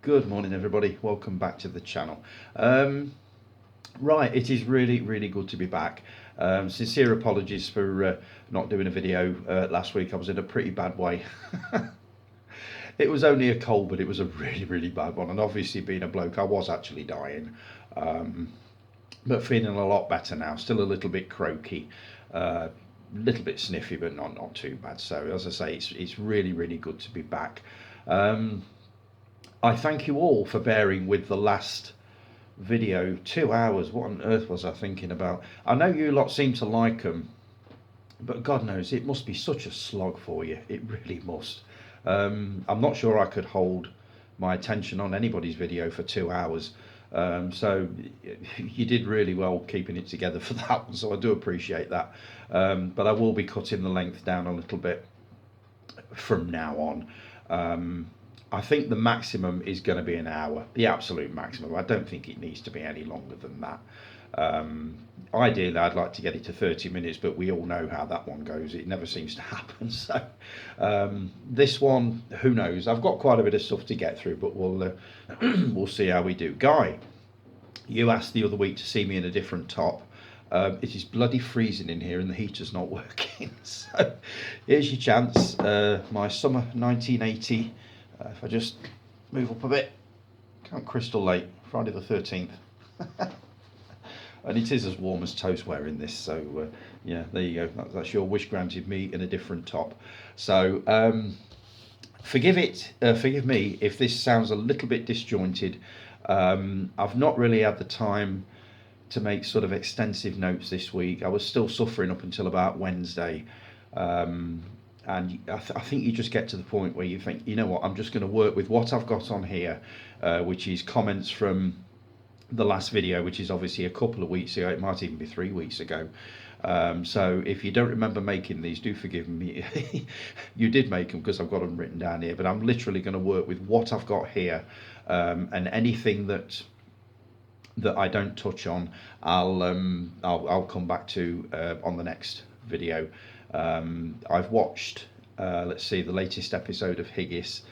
Good morning, everybody. Welcome back to the channel. Right, it is really good to be back. Sincere apologies for not doing a video last week. I was in a pretty bad way. It was only a cold, but it was a really bad one. And obviously, being a bloke, I was actually dying. But feeling a lot better now. Still a little bit croaky, little bit sniffy, but not too bad. So as I say, it's really good to be back. I thank you all for bearing with the last video. 2 hours, what on earth was I thinking about? I know you lot seem to like them, but God knows it must be such a slog for you. It really must. I'm not sure I could hold my attention on anybody's video for 2 hours. So you did really well keeping it together for that one, so I do appreciate that. But I will be cutting the length down a little bit from now on. I think the maximum is going to be an hour, the absolute maximum. I don't think it needs to be any longer than that. Ideally, I'd like to get it to 30 minutes, but we all know how that one goes. It never seems to happen. So this one, who knows? I've got quite a bit of stuff to get through, but we'll we'll see how we do. Guy, you asked the other week to see me in a different top. It is bloody freezing in here and the heater's not working. So here's your chance. My summer 1980. If I just move up a bit, Camp Crystal Lake, Friday the 13th. And it is as warm as toast wearing this, so yeah, there you go. That's your wish granted, me in a different top. So forgive me if this sounds a little bit disjointed. I've not really had the time to make sort of extensive notes this week. I was still suffering up until about Wednesday. And I think you just get to the point where you think, you know what, I'm just going to work with what I've got on here, which is comments from the last video, which is obviously a couple of weeks ago. It might even be 3 weeks ago. So if you don't remember making these, do forgive me. You did make them because I've got them written down here, but I'm literally going to work with what I've got here, and anything that I don't touch on, I'll come back to on the next video. I've watched, let's see, the latest episode of Higgis,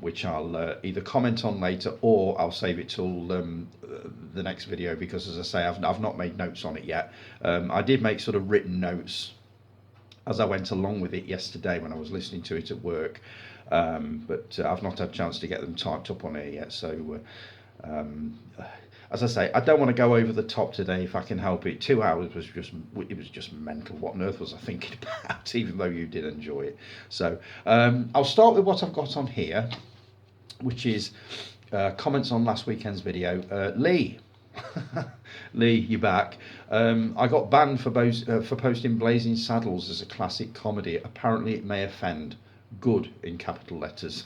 which I'll either comment on later or I'll save it till the next video, because as I say, I've not made notes on it yet. I did make sort of written notes as I went along with it yesterday when I was listening to it at work, but I've not had a chance to get them typed up on here yet. So as I say, I don't want to go over the top today if I can help it. 2 hours was just mental. What on earth was I thinking about, even though you did enjoy it? So I'll start with what I've got on here, which is comments on last weekend's video. Lee, Lee, you're back. I got banned for posting Blazing Saddles as a classic comedy. Apparently it may offend. Good in capital letters.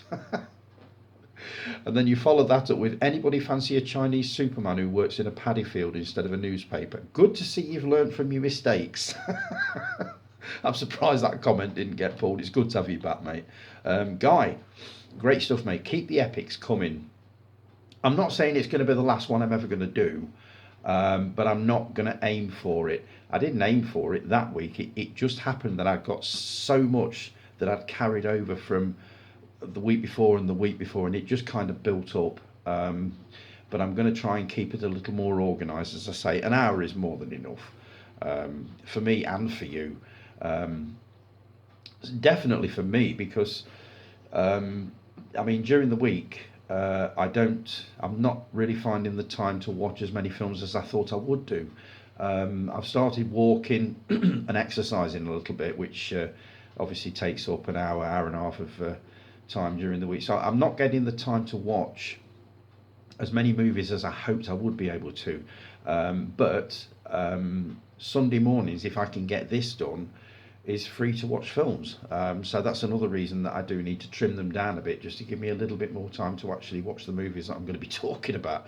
And then you follow that up with, anybody fancy a Chinese Superman who works in a paddy field instead of a newspaper? Good to see you've learned from your mistakes. I'm surprised that comment didn't get pulled. It's good to have you back, mate. Guy, great stuff, mate. Keep the epics coming. I'm not saying it's going to be the last one I'm ever going to do, but I'm not going to aim for it. I didn't aim for it that week. It just happened that I got so much that I'd carried over from the week before and the week before, and it just kind of built up. But I'm going to try and keep it a little more organised. As I say, an hour is more than enough for me and for you. Definitely for me, because I mean, during the week I'm not really finding the time to watch as many films as I thought I would do. I've started walking and exercising a little bit, which obviously takes up an hour and a half of time during the week, so I'm not getting the time to watch as many movies as I hoped I would be able to, but Sunday mornings, if I can get this done, is free to watch films, so that's another reason that I do need to trim them down a bit, just to give me a little bit more time to actually watch the movies that I'm going to be talking about,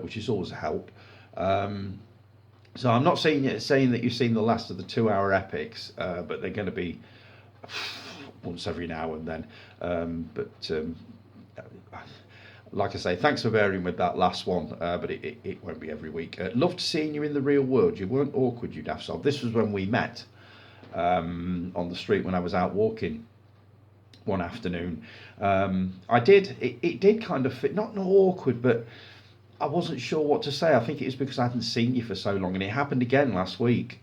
which is always a help. So I'm not saying that you've seen the last of the 2 hour epics, but they're going to be once every now and then. Like I say, thanks for bearing with that last one, but it won't be every week. Loved seeing you in the real world. You weren't awkward, you daft sob. This was when we met on the street when I was out walking. one afternoon. It did kind of fit, not awkward, but I wasn't sure what to say. I think it was because I hadn't seen you for so long, and it happened again last week.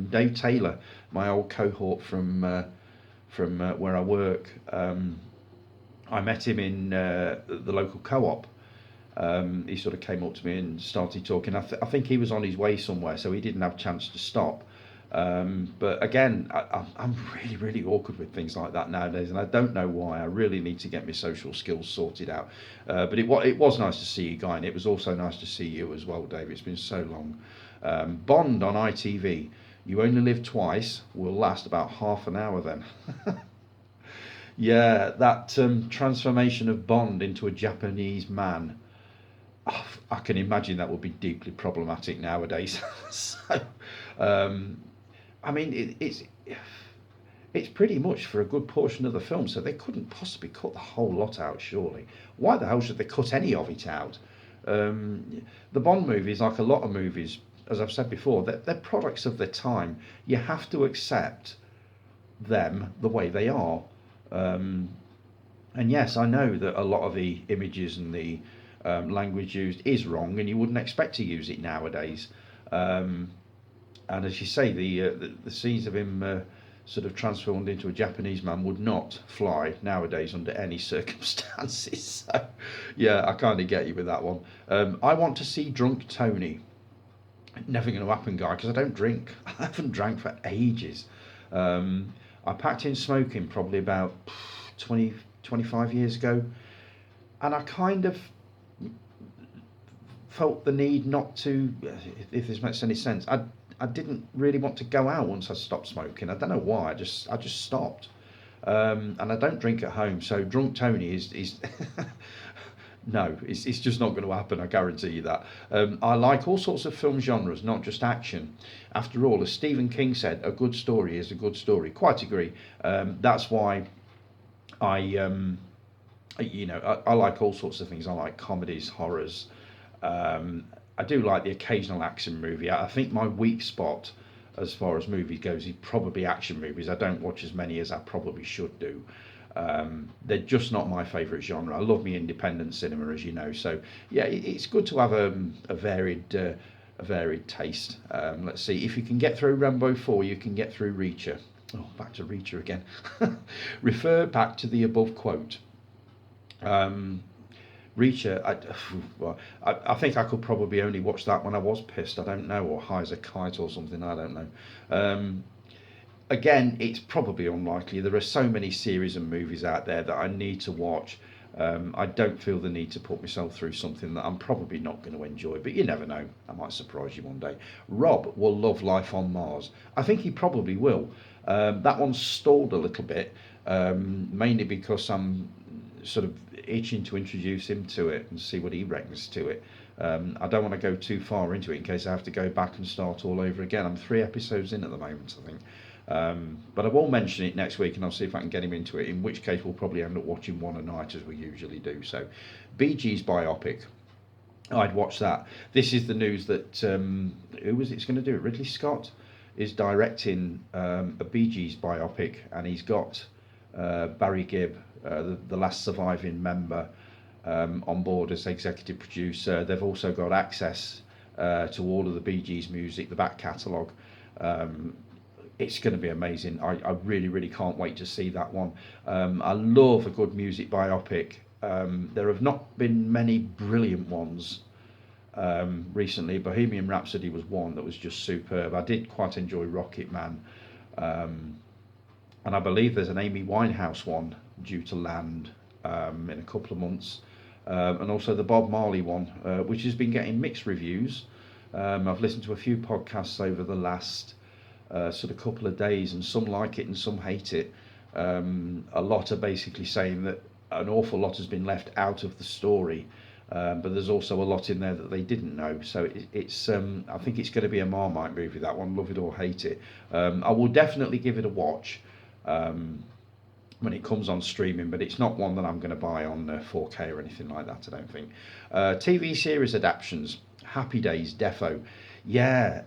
Dave Taylor, my old cohort from where I work, I met him in the local co-op. He sort of came up to me and started talking. I think he was on his way somewhere, so he didn't have a chance to stop. But again, I'm really, really awkward with things like that nowadays, and I don't know why. I really need to get my social skills sorted out. But it was nice to see you, Guy, and it was also nice to see you as well, Dave. It's been so long. Bond on ITV. You only live twice. Will last about half an hour then. Yeah, that transformation of Bond into a Japanese man. Oh, I can imagine that would be deeply problematic nowadays. So, um, I mean, it's pretty much for a good portion of the film, so they couldn't possibly cut the whole lot out, surely. Why the hell should they cut any of it out? The Bond movies, like a lot of movies, as I've said before, they're products of their time. You have to accept them the way they are. Um, and yes, I know that a lot of the images and the language used is wrong, and you wouldn't expect to use it nowadays. Um, and as you say, the scenes of him sort of transformed into a Japanese man would not fly nowadays under any circumstances. So, yeah, I kind of get you with that one. I want to see Drunk Tony. Never going to happen, Guy, because I don't drink. I haven't drank for ages. Um, I packed in smoking probably about 20, 25 years ago, and I kind of felt the need not to, if this makes any sense. I didn't really want to go out once I stopped smoking. I don't know why. I just stopped. And I don't drink at home, so Drunk Tony is no, it's just not going to happen. I guarantee you that. I like all sorts of film genres, not just action. After all, as Stephen King said, a good story is a good story. Quite agree. That's why I I like all sorts of things. I like comedies, horrors. Um, I do like the occasional action movie. I think my weak spot, as far as movies goes, is probably action movies. I don't watch as many as I probably should do. They're just not my favourite genre. I love me independent cinema, as you know. So yeah, it's good to have a varied taste. Let's see if you can get through Rambo 4. You can get through Reacher. Oh, back to Reacher again. Refer back to the above quote. Um, Reacher, well, I think I could probably only watch that when I was pissed. I don't know, or high as a kite or something. I don't know. Again, it's probably unlikely. There are so many series and movies out there that I need to watch. I don't feel the need to put myself through something that I'm probably not going to enjoy, but you never know. I might surprise you one day. Rob will love Life on Mars. I think he probably will. That one's stalled a little bit, mainly because I'm sort of itching to introduce him to it and see what he reckons to it. I don't want to go too far into it in case I have to go back and start all over again. I'm 3 episodes in at the moment, I think. But I will mention it next week and I'll see if I can get him into it, in which case we'll probably end up watching one a night as we usually do. So, Bee Gees biopic. I'd watch that. This is the news that, who was it's going to do it? Ridley Scott is directing a Bee Gees biopic, and he's got Barry Gibb, the last surviving member, on board as executive producer. They've also got access to all of the Bee Gees music, the back catalogue. It's going to be amazing. I really, really can't wait to see that one. I love a good music biopic. There have not been many brilliant ones recently. Bohemian Rhapsody was one that was just superb. I did quite enjoy Rocket Man. And I believe there's an Amy Winehouse one due to land in a couple of months. And also the Bob Marley one, which has been getting mixed reviews. I've listened to a few podcasts over the last sort of couple of days, and some like it and some hate it. A lot are basically saying that an awful lot has been left out of the story, but there's also a lot in there that they didn't know. So it's I think it's going to be a Marmite movie, that one, love it or hate it. I will definitely give it a watch when it comes on streaming, but it's not one that I'm going to buy on 4K or anything like that, I don't think. TV series adaptations, Happy Days, Defo. Yeah,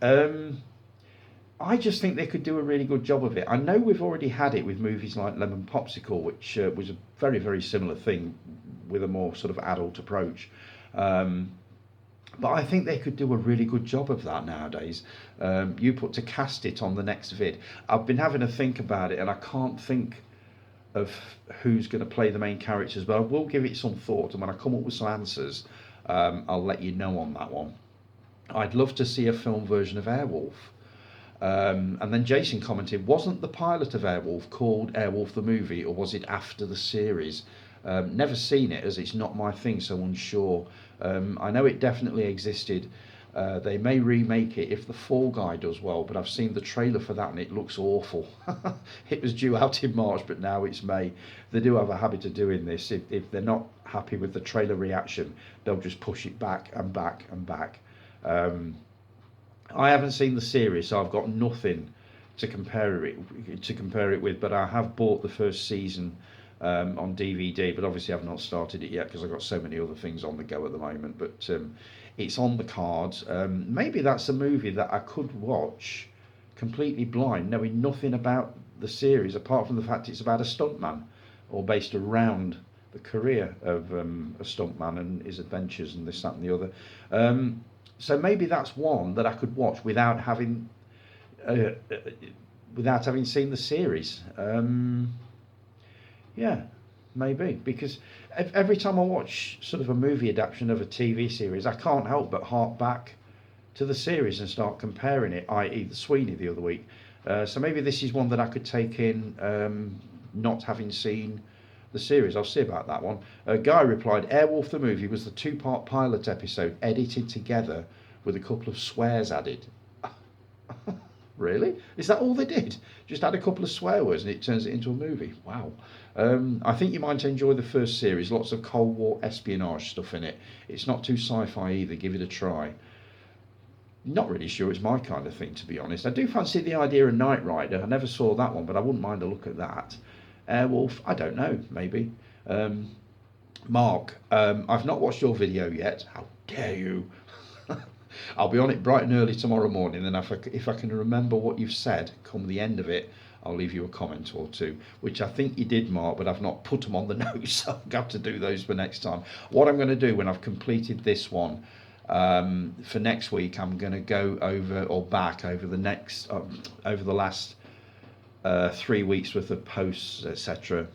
I just think they could do a really good job of it. I know we've already had it with movies like Lemon Popsicle, which was a very, very similar thing with a more sort of adult approach. Um, but I think they could do a really good job of that nowadays. You put to cast it on the next vid. I've been having a think about it, and I can't think of who's going to play the main characters, but I will give it some thought. And when I come up with some answers, I'll let you know on that one. I'd love to see a film version of Airwolf. And then Jason commented, wasn't the pilot of Airwolf called Airwolf the movie, or was it after the series? Never seen it, as it's not my thing, so unsure. I know it definitely existed. They may remake it if the Fall Guy does well, but I've seen the trailer for that and it looks awful. It was due out in March, but now it's May. They do have a habit of doing this. If they're not happy with the trailer reaction, they'll just push it back and back and back. I haven't seen the series, so I've got nothing to compare it with. But I have bought the first season on DVD, but obviously I've not started it yet because I've got so many other things on the go at the moment. But it's on the cards. Maybe that's a movie that I could watch completely blind, knowing nothing about the series apart from the fact it's about a stuntman, or based around the career of a stuntman and his adventures and this, that, and the other. So maybe that's one that I could watch uh, without having seen the series. Yeah, maybe, because every time I watch sort of a movie adaptation of a TV series, I can't help but hark back to the series and start comparing it, i.e. the Sweeney the other week. So maybe this is one that I could take in, not having seen the series. I'll see about that one. Guy replied, Airwolf the movie was the two-part pilot episode edited together with a couple of swears added. Really? Is that all they did? Just add a couple of swear words and it turns it into a movie? Wow. I think you might enjoy the first series. Lots of Cold War espionage stuff in it. It's not too sci-fi either. Give it a try. Not really sure it's my kind of thing, to be honest. I do fancy the idea of Knight Rider. I never saw that one, but I wouldn't mind a look at that. Airwolf, I don't know, maybe. Mark, I've not watched your video yet. How dare you? I'll be on it bright and early tomorrow morning, and if I can remember what you've said come the end of it, I'll leave you a comment or two, which I think you did, Mark, but I've not put them on the notes, so I'll have to do those for next time. What I'm going to do when I've completed this one, for next week, I'm going to go over or back over the last 3 weeks worth of posts, etc.,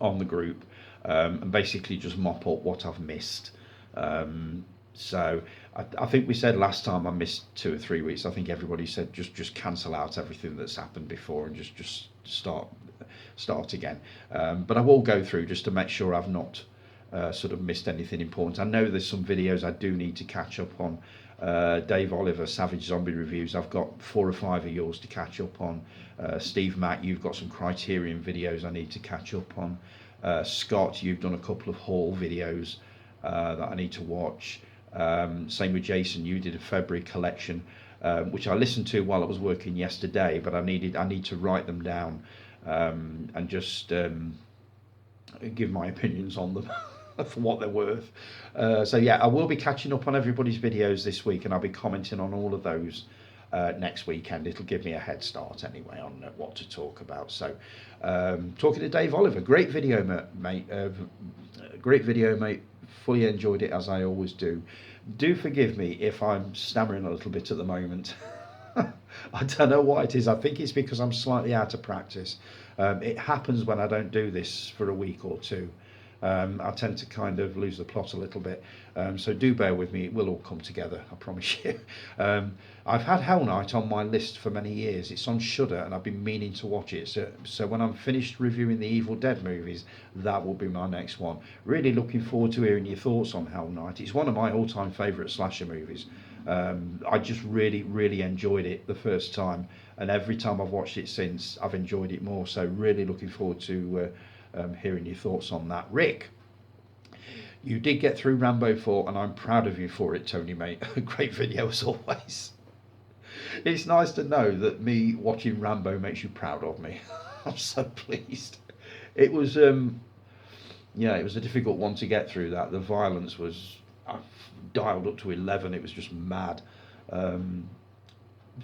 on the group, and basically just mop up what I've missed. So I think we said last time I missed 2 or 3 weeks. I think everybody said just cancel out everything that's happened before and just start again. But I will go through just to make sure I've not sort of missed anything important. I know there's some videos I do need to catch up on. Dave Oliver, Savage Zombie Reviews, I've got 4 or 5 of yours to catch up on. Steve Mack, you've got some Criterion videos I need to catch up on. Scott, you've done a couple of haul videos that I need to watch. Same with Jason, you did a February collection, which I listened to while I was working yesterday, but I need to write them down and just give my opinions on them for what they're worth. So yeah, I will be catching up on everybody's videos this week, and I'll be commenting on all of those next weekend. It'll give me a head start anyway on what to talk about. So talking to Dave Oliver, great video, mate. Great video, mate. Fully enjoyed it, as I always do. Do forgive me if I'm stammering a little bit at the moment. I don't know what it is. I think it's because I'm slightly out of practice. It happens when I don't do this for a week or two. I tend to kind of lose the plot a little bit. So do bear with me. It will all come together, I promise you. I've had Hell Night on my list for many years. It's on Shudder, and I've been meaning to watch it. So when I'm finished reviewing the Evil Dead movies, that will be my next one. Really looking forward to hearing your thoughts on Hell Night. It's one of my all-time favourite slasher movies. I just really enjoyed it the first time, and every time I've watched it since, I've enjoyed it more. So really looking forward to hearing your thoughts on that. Rick, you did get through Rambo 4, and I'm proud of you for it, Tony, mate. Great video as always. It's nice to know that me watching Rambo makes you proud of me. I'm so pleased. It was it was a difficult one to get through. That the violence was dialed up to 11. It was just mad.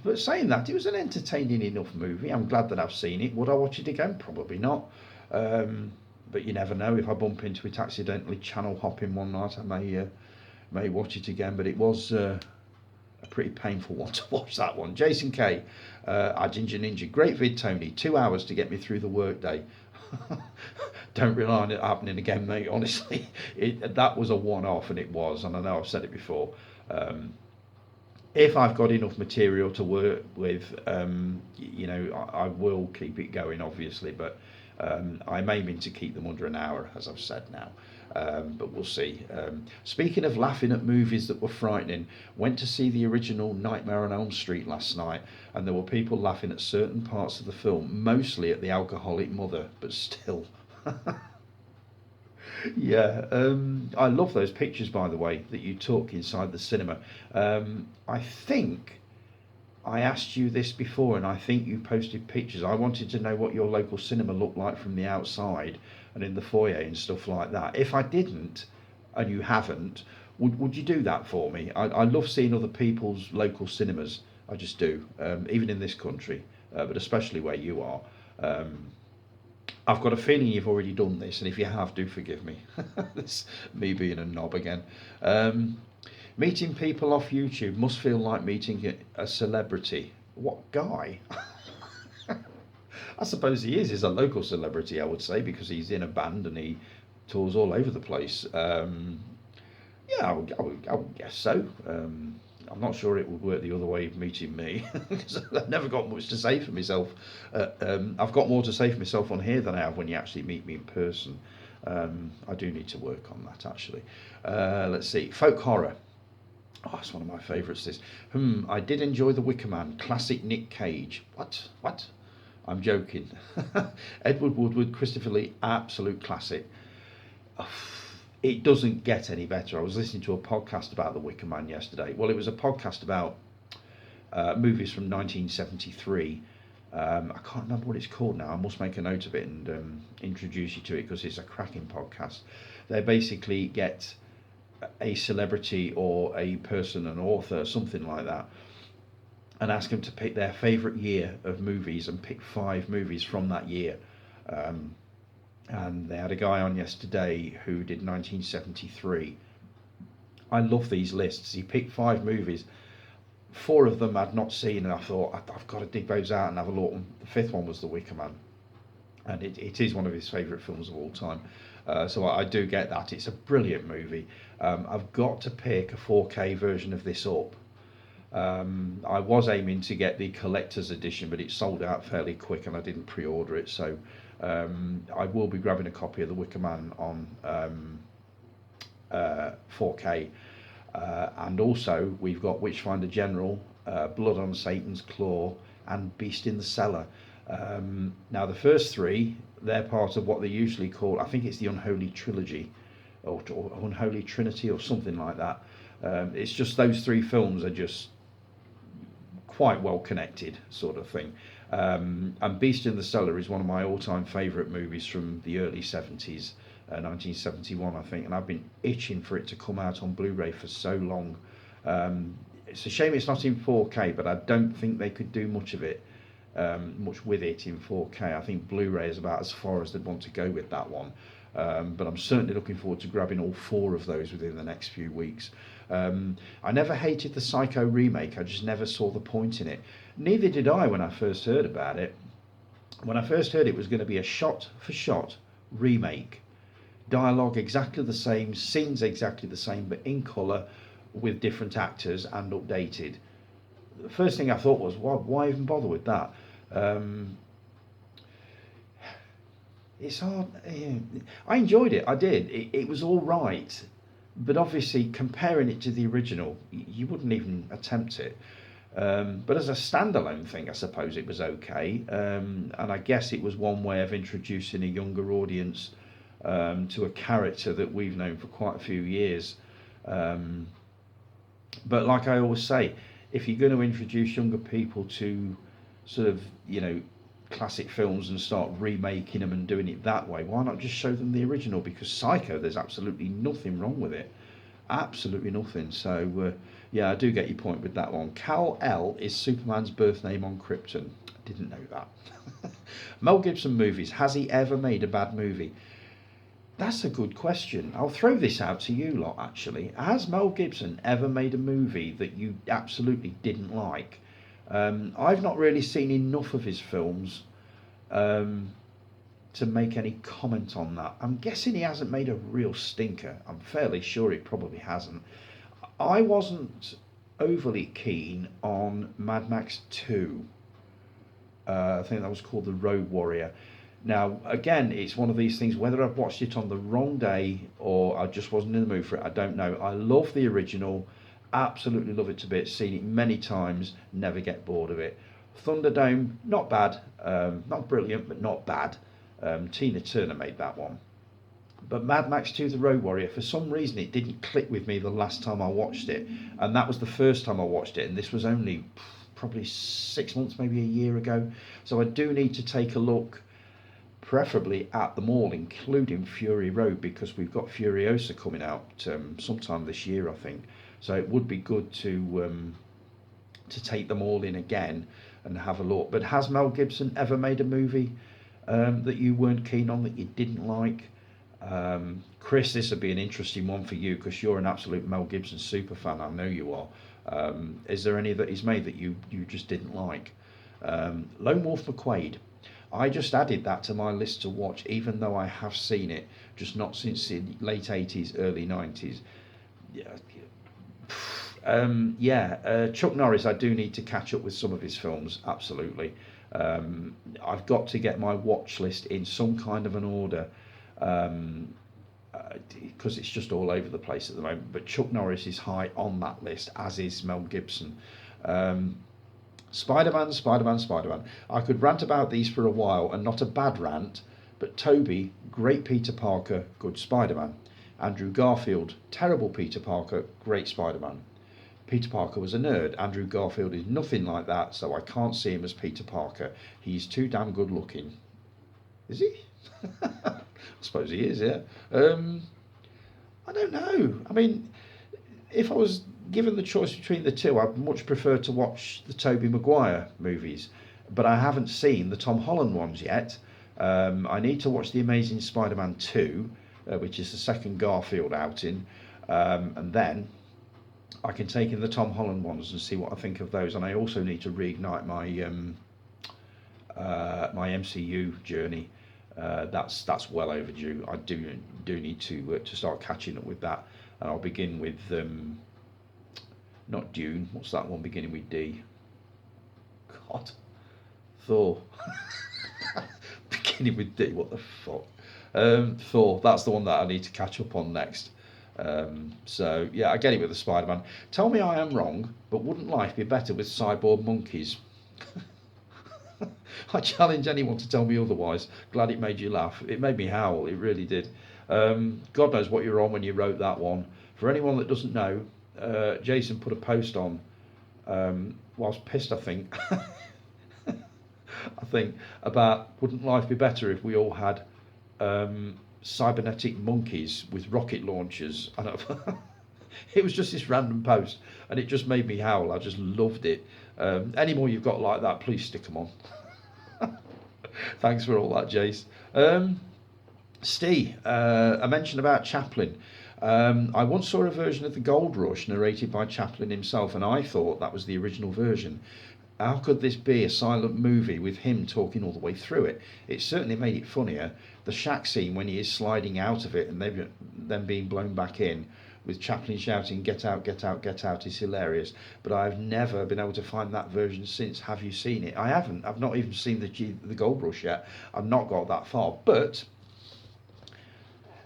But saying that, it was an entertaining enough movie. I'm glad that I've seen it. Would I watch it again? Probably not. Um, but you never know. If I bump into it accidentally channel hopping one night, I may watch it again. But it was a pretty painful one to watch, that one. Jason K, our Ginger Ninja, great vid, Tony. 2 hours to get me through the workday. Don't rely on it happening again, mate. Honestly, that was a one-off, and it was. And I know I've said it before. If I've got enough material to work with, I will keep it going, obviously, but I'm aiming to keep them under an hour, as I've said now. But we'll see. Speaking of laughing at movies that were frightening, went to see the original Nightmare on Elm Street last night, and there were people laughing at certain parts of the film, mostly at the alcoholic mother, but still. Yeah, I love those pictures, by the way, that you took inside the cinema. I think I asked you this before, and I think you posted pictures. I wanted to know what your local cinema looked like from the outside and in the foyer and stuff like that. If I didn't, and you haven't, would you do that for me? I love seeing other people's local cinemas. I just do, even in this country, but especially where you are. I've got a feeling you've already done this, and if you have, do forgive me. It's me being a knob again. Meeting people off YouTube must feel like meeting a celebrity. What guy? I suppose he is. He's a local celebrity, I would say, because he's in a band and he tours all over the place. Yeah, I would guess so. I'm not sure it would work the other way, meeting me, because I've never got much to say for myself. I've got more to say for myself on here than I have when you actually meet me in person. I do need to work on that, actually. Let's see. Folk horror. Oh, it's one of my favourites, this. I did enjoy The Wicker Man. Classic Nick Cage. What? I'm joking. Edward Woodward, Christopher Lee, absolute classic. It doesn't get any better. I was listening to a podcast about The Wicker Man yesterday. Well, it was a podcast about movies from 1973. I can't remember what it's called now. I must make a note of it and introduce you to it, because it's a cracking podcast. They basically get a celebrity or a person, an author, something like that, and ask them to pick their favourite year of movies and pick 5 movies from that year. And they had a guy on yesterday who did 1973. I love these lists. He picked 5 movies. 4 of them I'd not seen, and I thought, I've got to dig those out and have a look. And the 5th one was The Wicker Man, and it is one of his favourite films of all time. So I do get that. It's a brilliant movie. I've got to pick a 4K version of this up. I was aiming to get the collector's edition, but it sold out fairly quick and I didn't pre-order it, so I will be grabbing a copy of The Wicker Man on 4K. And also we've got Witchfinder General, Blood on Satan's Claw, and Beast in the Cellar. Now the first 3, they're part of what they usually call, I think it's the Unholy Trilogy, or Unholy Trinity, or something like that. It's just those 3 films are just quite well connected, sort of thing. And Beast in the Cellar is one of my all-time favourite movies from the early 70s, 1971 I think, and I've been itching for it to come out on Blu-ray for so long. It's a shame it's not in 4K, but I don't think they could do much with it in 4K. I think Blu-ray is about as far as they'd want to go with that one. But I'm certainly looking forward to grabbing all 4 of those within the next few weeks. I never hated the Psycho remake, I just never saw the point in it. Neither did I when I first heard about it. When I first heard it was going to be a shot-for-shot remake. Dialogue exactly the same, scenes exactly the same, but in colour with different actors and updated. The first thing I thought was, why even bother with that? It's hard. I enjoyed it. I did. It was all right, but obviously comparing it to the original, you wouldn't even attempt it. But as a standalone thing, I suppose it was okay. And I guess it was one way of introducing a younger audience to a character that we've known for quite a few years. But like I always say, if you're going to introduce younger people to sort of, classic films and start remaking them and doing it that way, why not just show them the original? Because Psycho, there's absolutely nothing wrong with it, absolutely nothing. So Yeah, I do get your point with that one. Kal El is Superman's birth name on Krypton. I didn't know that. Mel Gibson movies. Has he ever made a bad movie? That's a good question. I'll throw this out to you lot actually. Has Mel Gibson ever made a movie that you absolutely didn't like? I've not really seen enough of his films um, to make any comment on that. I'm guessing he hasn't made a real stinker. I'm fairly sure he probably hasn't. I wasn't overly keen on Mad Max 2. I think that was called The Road Warrior. Now, again, it's one of these things, whether I've watched it on the wrong day or I just wasn't in the mood for it, I don't know. I love the original, absolutely love it to bits, seen it many times, never get bored of it. Thunderdome, not bad, not brilliant, but not bad. Tina Turner made that one. But Mad Max 2 The Road Warrior, for some reason, it didn't click with me the last time I watched it. And that was the first time I watched it, and this was only probably 6 months, maybe a year ago. So I do need to take a look, preferably at them all, including Fury Road, because we've got Furiosa coming out sometime this year, I think. So it would be good to take them all in again and have a look. But has Mel Gibson ever made a movie that you weren't keen on, that you didn't like? Chris, this would be an interesting one for you because you're an absolute Mel Gibson super fan. I know you are. Is there any that he's made that you just didn't like? Lone Wolf McQuade. I just added that to my list to watch, even though I have seen it, just not since the late 80s, early 90s. Chuck Norris, I do need to catch up with some of his films, absolutely. I've got to get my watch list in some kind of an order because it's just all over the place at the moment. But Chuck Norris is high on that list, as is Mel Gibson. Spider-Man, Spider-Man, Spider-Man. I could rant about these for a while, and not a bad rant, but Toby, great Peter Parker, good Spider-Man. Andrew Garfield, terrible Peter Parker, great Spider-Man. Peter Parker was a nerd. Andrew Garfield is nothing like that, so I can't see him as Peter Parker. He's too damn good looking. Is he? I suppose he is, yeah. I don't know. I mean, if I was given the choice between the two, I'd much prefer to watch the Tobey Maguire movies, but I haven't seen the Tom Holland ones yet. I need to watch The Amazing Spider-Man 2, which is the second Garfield outing, and then I can take in the Tom Holland ones and see what I think of those. And I also need to reignite my my MCU journey. That's well overdue. I do need to start catching up with that, and I'll begin with not Dune. What's that one beginning with D? God, Thor. Beginning with D. What the fuck? Thor. That's the one that I need to catch up on next. So yeah, I get it with the Spider-Man. Tell me I am wrong, but wouldn't life be better with cyborg monkeys? I challenge anyone to tell me otherwise. Glad it made you laugh. It made me howl. It really did. God knows what you were on when you wrote that one. For anyone that doesn't know, Jason put a post on whilst pissed, I think. I think about wouldn't life be better if we all had cybernetic monkeys with rocket launchers. I don't know. It was just this random post, and it just made me howl. I just loved it. Any more you've got like that, please stick them on. Thanks for all that, Jace. Steve, I mentioned about Chaplin. I once saw a version of The Gold Rush narrated by Chaplin himself, and I thought that was the original version. How could this be a silent movie with him talking all the way through it? It certainly made it funnier. The shack scene when he is sliding out of it and then being blown back in, with Chaplin shouting, "Get out, get out, get out," is hilarious. But I've never been able to find that version since. Have you seen it? I haven't. I've not even seen the Gold Rush yet. I've not got that far. But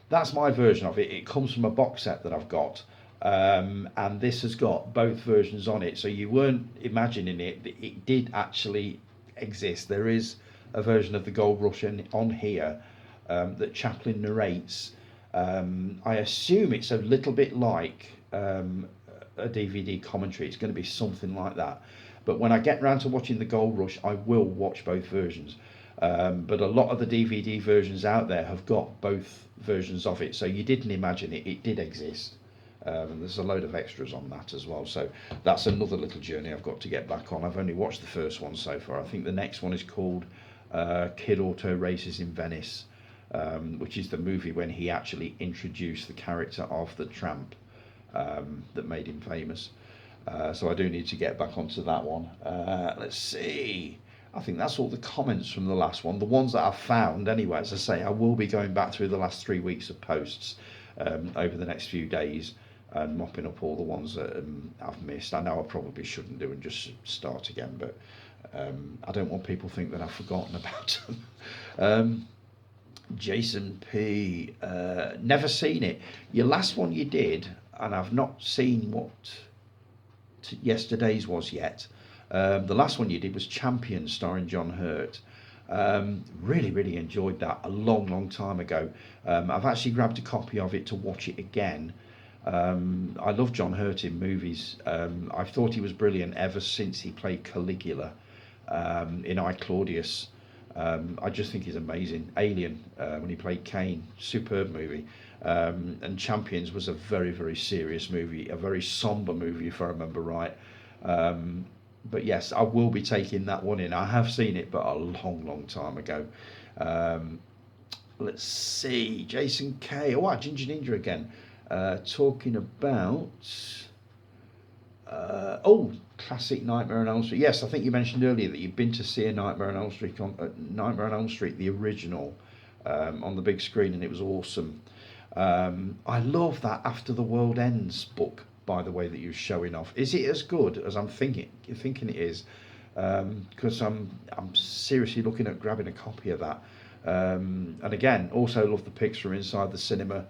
that's my version of it. It comes from a box set that I've got. And this has got both versions on it. So you weren't imagining it. It did actually exist. There is a version of the Gold Rush on here that Chaplin narrates. I assume it's a little bit like a DVD commentary. It's going to be something like that. But when I get round to watching the Gold Rush, I will watch both versions. But a lot of the DVD versions out there have got both versions of it. So you didn't imagine it. It did exist. And there's a load of extras on that as well. So that's another little journey I've got to get back on. I've only watched the first one so far. I think the next one is called Kid Auto Races in Venice, which is the movie when he actually introduced the character of the tramp that made him famous. So I do need to get back onto that one. Let's see. I think that's all the comments from the last one. The ones that I've found, anyway, as I say, I will be going back through the last 3 weeks of posts over the next few days and mopping up all the ones that I've missed. I know I probably shouldn't do and just start again, but I don't want people to think that I've forgotten about them. Jason P. Never seen it. Your last one you did, and I've not seen what yesterday's was yet. The last one you did was Champions, starring John Hurt. Really enjoyed that a long time ago. I've actually grabbed a copy of it to watch it again. I love John Hurt in movies. I've thought he was brilliant ever since he played Caligula in I, Claudius. I just think he's amazing. Alien, when he played Kane, superb movie. And Champions was a very serious movie, a very somber movie if I remember right. But yes, I will be taking that one in. I have seen it, but a long time ago. Let's see, Jason K. Oh, Ginger Ninja again. Talking about classic Nightmare on Elm Street. Yes, I think you mentioned earlier that you've been to see a Nightmare on Elm Street, Nightmare on Elm Street, the original, on the big screen, and it was awesome. I love that After the World Ends book, by the way, that you're showing off. Is it as good as I'm thinking it is? Because I'm seriously looking at grabbing a copy of that. And again, also love the pics from inside the cinema.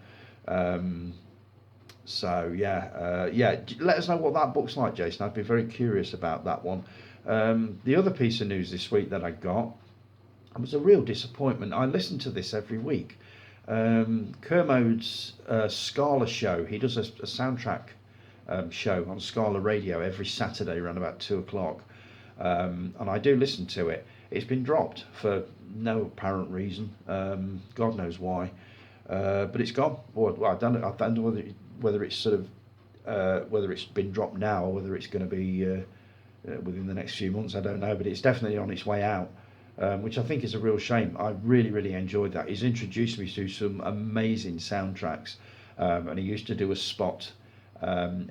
So yeah, let us know what that book's like, Jason. I'd be very curious about that one. The other piece of news this week that I got, it was a real disappointment. I listen to this every week. Kermode's Scala show. He does a soundtrack show on Scala Radio every Saturday around about 2 o'clock, and I do listen to it. It's been dropped for no apparent reason. God knows why, but it's gone. Well, I don't know whether it's sort of whether it's been dropped now or whether it's going to be within the next few months. I don't know, but it's definitely on its way out. Which I think is a real shame. I really enjoyed that. He's introduced me to some amazing soundtracks, and he used to do a spot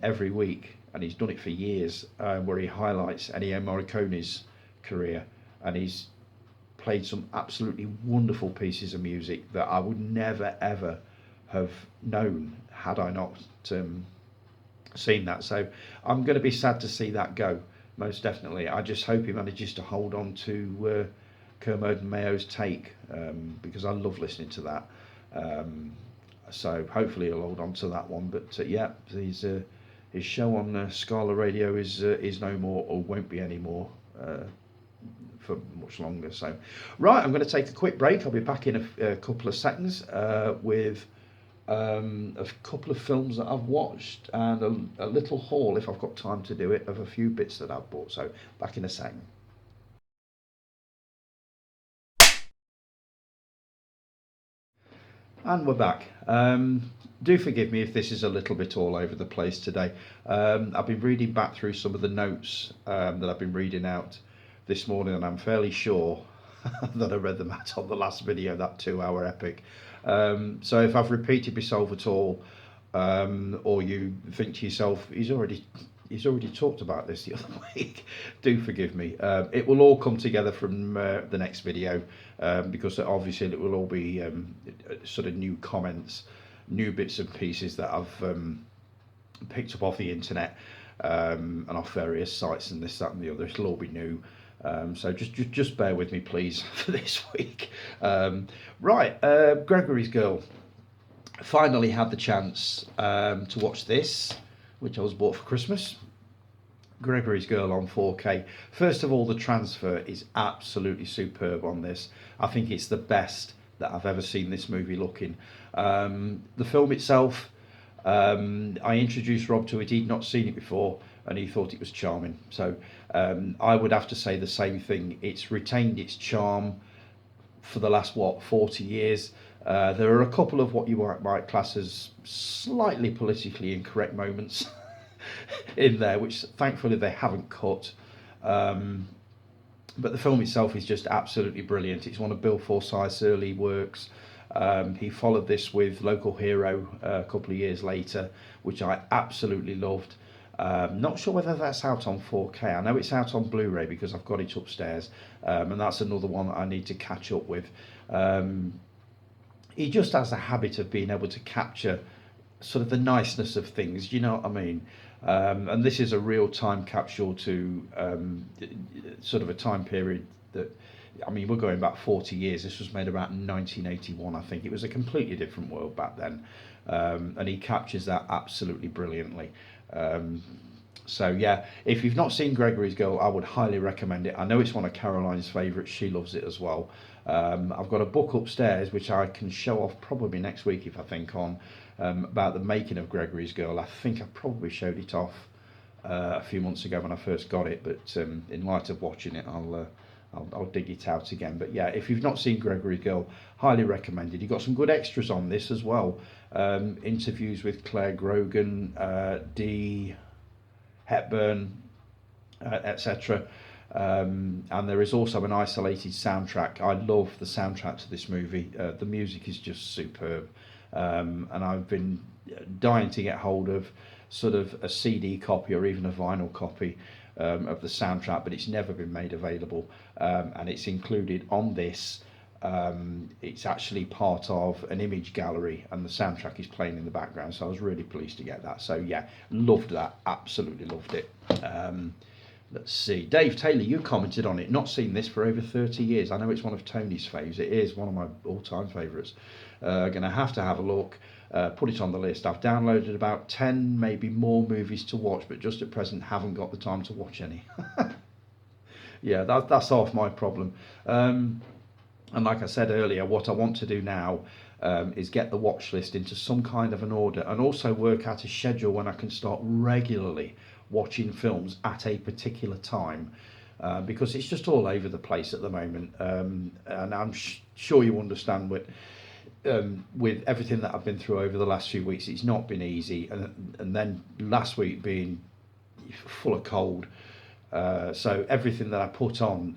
every week, and he's done it for years, where he highlights Ennio Morricone's career, and he's played some absolutely wonderful pieces of music that I would never ever have known had I not seen that. So I'm going to be sad to see that go, most definitely. I just hope he manages to hold on to Kermode and Mayo's take, because I love listening to that. So hopefully he'll hold on to that one. But yeah, his show on Scala Radio is no more, or won't be anymore for much longer. So right, I'm going to take a quick break. I'll be back in a couple of seconds with a couple of films that I've watched and a little haul, if I've got time to do it, of a few bits that I've bought. So back in a second. And we're back. Do forgive me if this is a little bit all over the place today. I've been reading back through some of the notes that I've been reading out this morning, and I'm fairly sure that I read them out on the last video, that 2-hour epic. So if I've repeated myself at all, or you think to yourself, he's already talked about this the other week, do forgive me. It will all come together from the next video, because obviously it will all be sort of new comments, new bits and pieces that I've picked up off the internet and off various sites and this, that and the other. It'll all be new. So just bear with me, please, for this week. Right, Gregory's Girl. Finally had the chance to watch this, which I was bought for Christmas. Gregory's Girl on 4K. First of all, the transfer is absolutely superb on this. I think it's the best that I've ever seen this movie looking. The film itself, I introduced Rob to it. He'd not seen it before, and he thought it was charming. So I would have to say the same thing. It's retained its charm for the last 40 years. There are a couple of what you might class as slightly politically incorrect moments in there, which thankfully they haven't cut. Um, but the film itself is just absolutely brilliant. It's one of Bill Forsyth's early works. He followed this with Local Hero a couple of years later, which I absolutely loved. Not sure whether that's out on 4K. I know it's out on Blu-ray because I've got it upstairs, and that's another one that I need to catch up with. He just has a habit of being able to capture sort of the niceness of things. You know what I mean? And this is a real time capsule to sort of a time period that, I mean, we're going back 40 years. This was made about 1981, I think. It was a completely different world back then. And he captures that absolutely brilliantly. So yeah, if you've not seen Gregory's Girl, I would highly recommend it. I know it's one of Caroline's favourites. She loves it as well. I've got a book upstairs which I can show off probably next week if I think on, about the making of Gregory's Girl. I think I probably showed it off a few months ago when I first got it, but in light of watching it, I'll dig it out again. But yeah, if you've not seen Gregory's Girl, highly recommended. You've got some good extras on this as well. Interviews with Claire Grogan, Dee Hepburn, etc. And there is also an isolated soundtrack. I love the soundtrack to this movie. The music is just superb. And I've been dying to get hold of sort of a CD copy or even a vinyl copy of the soundtrack, but it's never been made available. And it's included on this. It's actually part of an image gallery, and the soundtrack is playing in the background, so I was really pleased to get that. So yeah, loved that, absolutely loved it. Let's see, Dave Taylor, you commented on it. Not seen this for over 30 years. I know it's one of Tony's faves. It is one of my all-time favourites. Gonna have to have a look, put it on the list. I've downloaded about 10 maybe more movies to watch, but just at present haven't got the time to watch any. Yeah, that's half my problem. And like I said earlier, what I want to do now is get the watch list into some kind of an order, and also work out a schedule when I can start regularly watching films at a particular time, because it's just all over the place at the moment. And I'm sure you understand with everything that I've been through over the last few weeks, it's not been easy. And then last week being full of cold. So everything that I put on,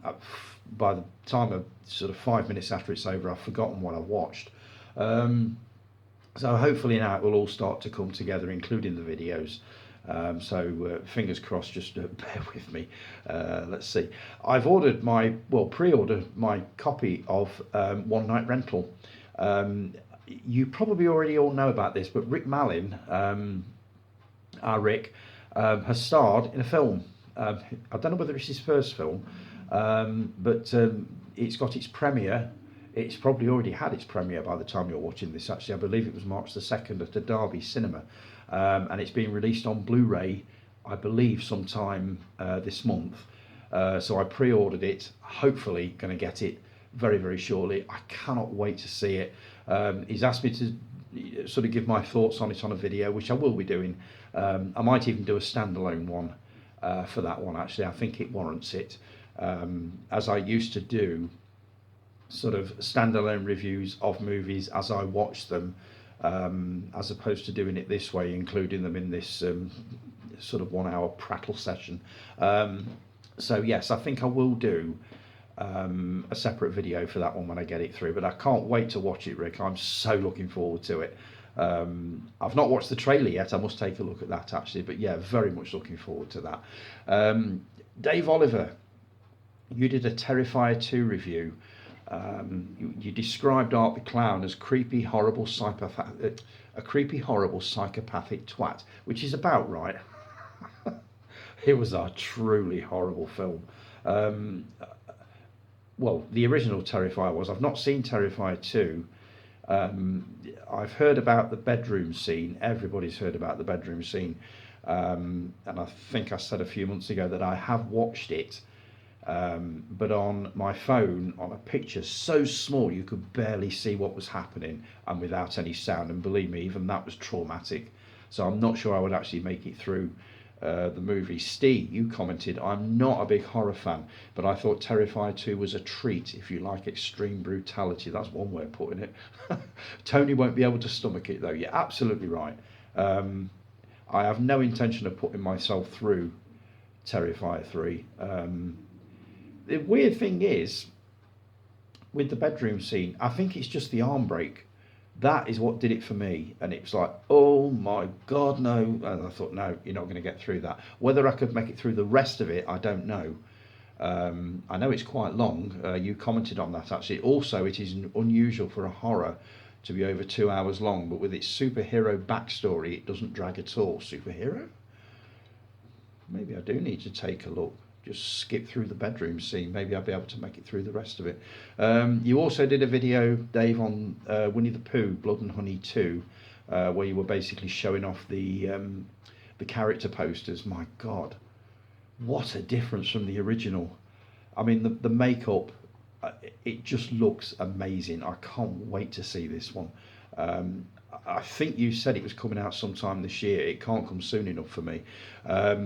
by the time of sort of 5 minutes after it's over, I've forgotten what I've watched. So hopefully now it will all start to come together, including the videos. So fingers crossed, just bear with me. Let's see. I've pre-ordered my copy of One Night Rental. You probably already all know about this, but Rick Malin, our Rick, has starred in a film. I don't know whether it's his first film, but it's got its premiere. It's probably already had its premiere by the time you're watching this. Actually, I believe it was March the 2nd at the Derby Cinema, and it's being released on Blu-ray, I believe, sometime this month. So I pre-ordered it. Hopefully, going to get it very, very shortly. I cannot wait to see it. He's asked me to sort of give my thoughts on it on a video, which I will be doing. I might even do a standalone one for that one. Actually, I think it warrants it, as I used to do sort of standalone reviews of movies as I watch them, as opposed to doing it this way, including them in this sort of 1 hour prattle session. So yes, I think I will do a separate video for that one when I get it through, but I can't wait to watch it, Rick. I'm so looking forward to it. I've not watched the trailer yet. I must take a look at that actually, but yeah, very much looking forward to that. Dave Oliver, you did a Terrifier 2 review. You described Art the Clown as a creepy, horrible psychopathic twat, which is about right. It was a truly horrible film. Well, the original Terrifier was. I've not seen Terrifier 2. I've heard about the bedroom scene. Everybody's heard about the bedroom scene. And I think I said a few months ago that I have watched it, but on my phone, on a picture so small you could barely see what was happening, and without any sound. And believe me, even that was traumatic. So I'm not sure I would actually make it through the movie. Steve, you commented, I'm not a big horror fan, but I thought Terrifier 2 was a treat if you like extreme brutality. That's one way of putting it. Tony won't be able to stomach it though. You're absolutely right. I have no intention of putting myself through Terrifier 3. The weird thing is, with the bedroom scene, I think it's just the arm break. That is what did it for me. And it was like, oh my God, no. And I thought, no, you're not going to get through that. Whether I could make it through the rest of it, I don't know. I know it's quite long. You commented on that actually. Also, it is unusual for a horror to be over 2 hours long, but with its superhero backstory, it doesn't drag at all. Superhero? Maybe I do need to take a look. Just skip through the bedroom scene. Maybe I'll be able to make it through the rest of it. You also did a video, Dave, on Winnie the Pooh, Blood and Honey 2, where you were basically showing off the character posters. My God, what a difference from the original. I mean, the makeup, it just looks amazing. I can't wait to see this one. I think you said it was coming out sometime this year. It can't come soon enough for me.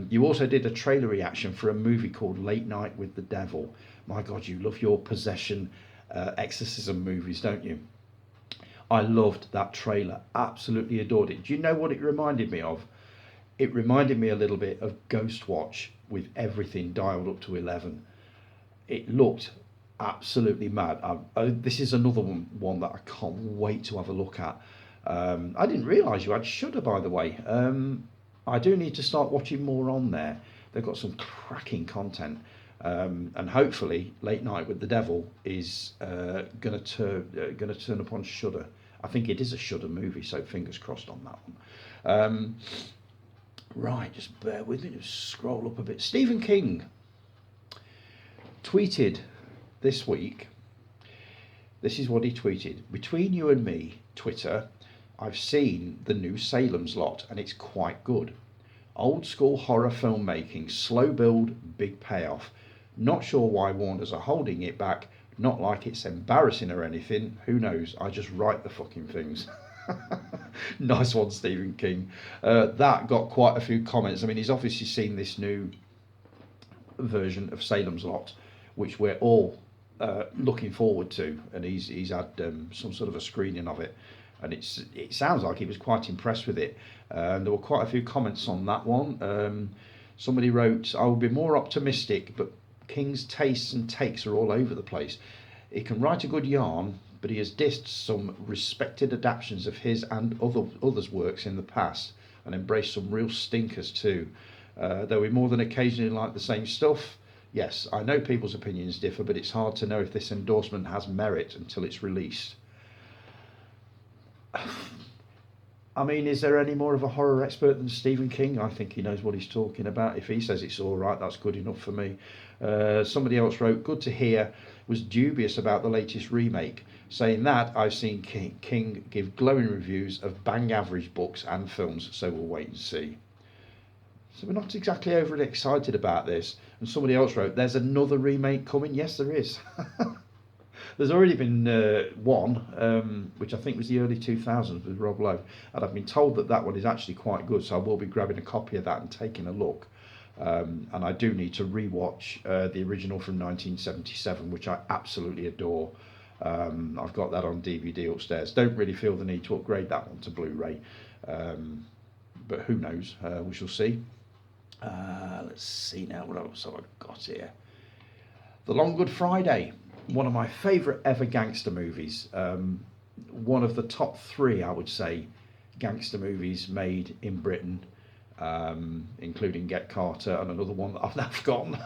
You also did a trailer reaction for a movie called Late Night with the Devil. My God, you love your possession exorcism movies, don't you? I loved that trailer. Absolutely adored it. Do you know what it reminded me of? It reminded me a little bit of Ghostwatch with everything dialed up to 11. It looked absolutely mad. This is another one that I can't wait to have a look at. I didn't realise you had Shudder, by the way. I do need to start watching more on there. They've got some cracking content, and hopefully, Late Night with the Devil is going to turn up on Shudder. I think it is a Shudder movie, so fingers crossed on that one. Right, just bear with me. Just scroll up a bit. Stephen King tweeted this week. This is what he tweeted. Between you and me, Twitter, I've seen the new Salem's Lot and it's quite good. Old school horror filmmaking, slow build, big payoff. Not sure why Warners are holding it back. Not like it's embarrassing or anything. Who knows? I just write the fucking things. Nice one, Stephen King. That got quite a few comments. I mean, he's obviously seen this new version of Salem's Lot, which we're all looking forward to, and he's had some sort of a screening of it, and it sounds like he was quite impressed with it. There were quite a few comments on that one. Somebody wrote, I would be more optimistic, but King's tastes and takes are all over the place. He can write a good yarn, but he has dissed some respected adaptations of his and others' works in the past, and embraced some real stinkers too. Though we more than occasionally like the same stuff. Yes, I know people's opinions differ, but it's hard to know if this endorsement has merit until it's released. I mean, is there any more of a horror expert than Stephen King? I think he knows what he's talking about. If he says it's all right, that's good enough for me. Somebody else wrote, good to hear, was dubious about the latest remake. Saying that, I've seen King give glowing reviews of bang average books and films, so we'll wait and see. So we're not exactly overly excited about this. And somebody else wrote, there's another remake coming. Yes, there is. There's already been one, which I think was the early 2000s with Rob Lowe. And I've been told that that one is actually quite good. So I will be grabbing a copy of that and taking a look. And I do need to rewatch the original from 1977, which I absolutely adore. I've got that on DVD upstairs. Don't really feel the need to upgrade that one to Blu-ray. But who knows? We shall see. Let's see now, what else have I got here? The Long Good Friday, one of my favourite ever gangster movies. One of the top 3, I would say, gangster movies made in Britain, including Get Carter and another one that I've now forgotten.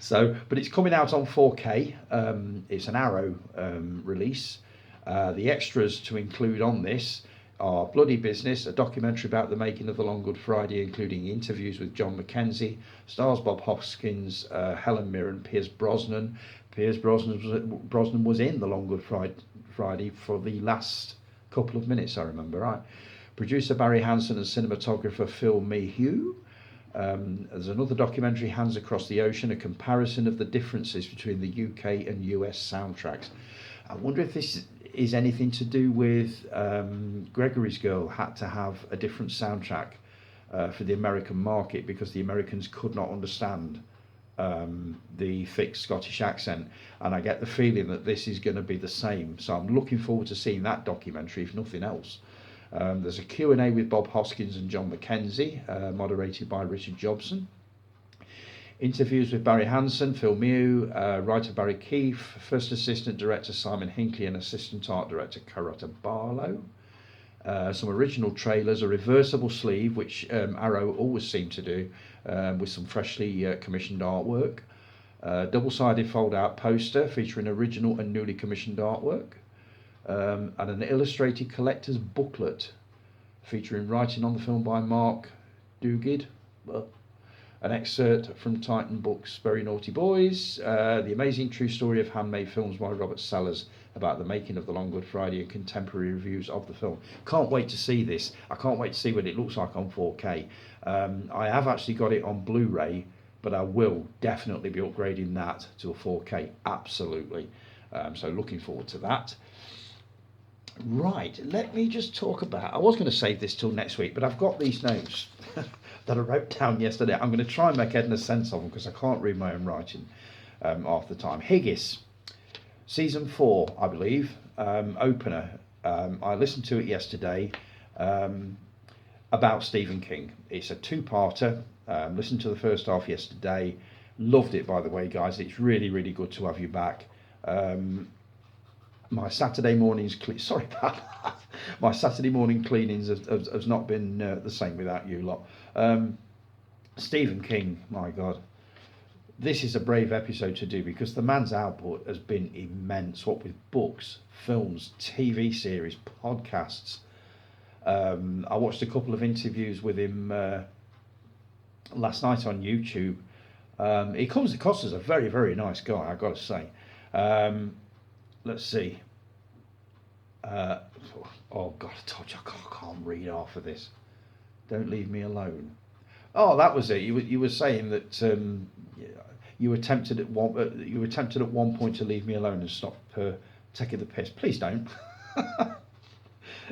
But it's coming out on 4K. It's an Arrow release. The extras to include on this are Bloody Business, a documentary about the making of the Long Good Friday, including interviews with John Mackenzie, stars Bob Hoskins, Helen Mirren, Pierce Brosnan. Pierce Brosnan was in the Long Good Friday for the last couple of minutes, I remember, right? Producer Barry Hansen and cinematographer Phil Mayhew. There's another documentary, Hands Across the Ocean, a comparison of the differences between the UK and US soundtracks. I wonder if this is anything to do with Gregory's Girl had to have a different soundtrack for the American market, because the Americans could not understand the thick Scottish accent, and I get the feeling that this is going to be the same. So I'm looking forward to seeing that documentary, if nothing else. There's a Q&A with Bob Hoskins and John Mackenzie, moderated by Richard Jobson. Interviews with Barry Hansen, Phil Mew, writer Barry Keefe, first assistant director Simon Hinckley, and assistant art director Carlotta Barlow. Some original trailers, a reversible sleeve, which Arrow always seem to do, with some freshly commissioned artwork. Double-sided fold-out poster featuring original and newly commissioned artwork. And an illustrated collector's booklet featuring writing on the film by Mark Duguid. An excerpt from Titan Books' Very Naughty Boys, the amazing true story of handmade films by Robert Sellers about the making of The Long Good Friday, and contemporary reviews of the film. Can't wait to see this. I can't wait to see what it looks like on 4K. I have actually got it on Blu-ray, but I will definitely be upgrading that to a 4K, absolutely. So looking forward to that. Right, let me just talk about, I was going to save this till next week, but I've got these notes that I wrote down yesterday. I'm going to try and make head and sense of them, because I can't read my own writing half the time. Higgis, season 4, I believe, opener. I listened to it yesterday, about Stephen King. It's a two-parter. Listened to the first half yesterday. Loved it, by the way, guys. It's really, really good to have you back. My Saturday mornings, sorry about that. My Saturday morning cleanings has not been the same without you lot. Stephen King, my God, this is a brave episode to do, because the man's output has been immense. What with books, films, TV series, podcasts. I watched a couple of interviews with him last night on YouTube. He comes across as a very, very nice guy, I've got to say. Let's see. Oh God, I told you I can't read half of this. Don't leave me alone. Oh, that was it. You were saying that you were tempted at one point to leave me alone and stop taking the piss. Please don't.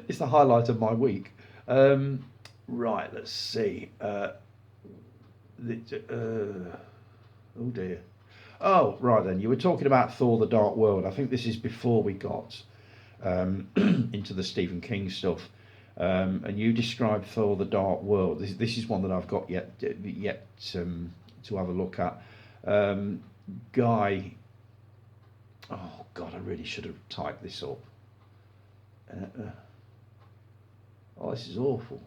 It's the highlight of my week. Right, let's see. Oh dear. Oh, right then. You were talking about Thor: The Dark World. I think this is before we got into the Stephen King stuff. And you described Thor: The Dark World. This is one that I've got yet to have a look at. Guy. Oh God, I really should have typed this up. Oh, this is awful.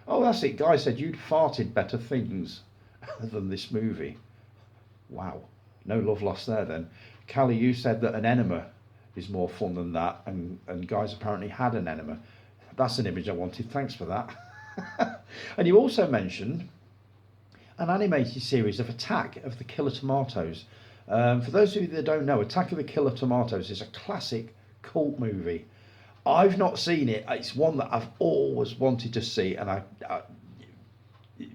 Oh, that's it. Guy said you'd farted better things than this movie. Wow, no love lost there then. Callie, you said that an enema is more fun than that, and guys apparently had an enema. That's an image I wanted, thanks for that. And you also mentioned an animated series of Attack of the Killer Tomatoes. For those of you that don't know, Attack of the Killer Tomatoes is a classic cult movie. I've not seen it. It's one that I've always wanted to see, and I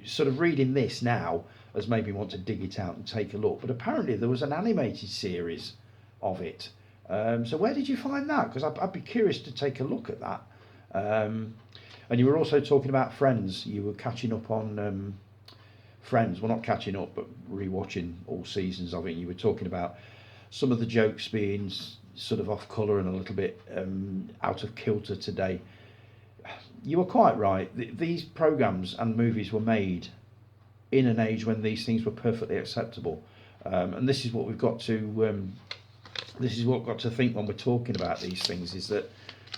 sort of reading this now has made me want to dig it out and take a look. But apparently there was an animated series of it. So where did you find that? Because I'd be curious to take a look at that. And you were also talking about Friends. You were catching up on Friends. Well, not catching up, but rewatching all seasons of it. And you were talking about some of the jokes being sort of off colour and a little bit out of kilter today. You were quite right. These programmes and movies were made in an age when these things were perfectly acceptable, and this is what we've got to think when we're talking about these things, is that,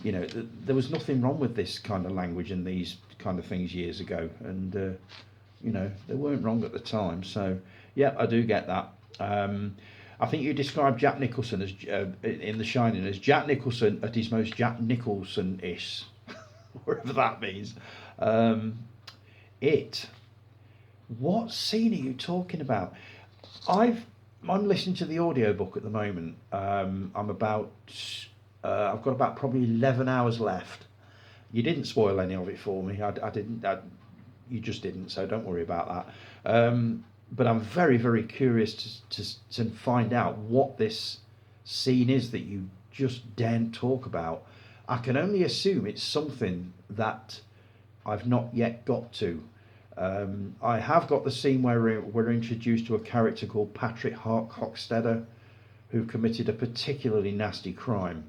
you know, there was nothing wrong with this kind of language and these kind of things years ago, and you know, they weren't wrong at the time. So yeah, I do get that. I think you described Jack Nicholson as in The Shining as Jack Nicholson at his most Jack Nicholson-ish, whatever that means. What scene are you talking about? I'm listening to the audiobook at the moment. I've got about probably 11 hours left. You didn't spoil any of it for me. I didn't. You just didn't. So don't worry about that. But I'm very, very curious to find out what this scene is that you just daren't talk about. I can only assume it's something that I've not yet got to. I have got the scene where we're introduced to a character called Patrick Hockstetter, who committed a particularly nasty crime.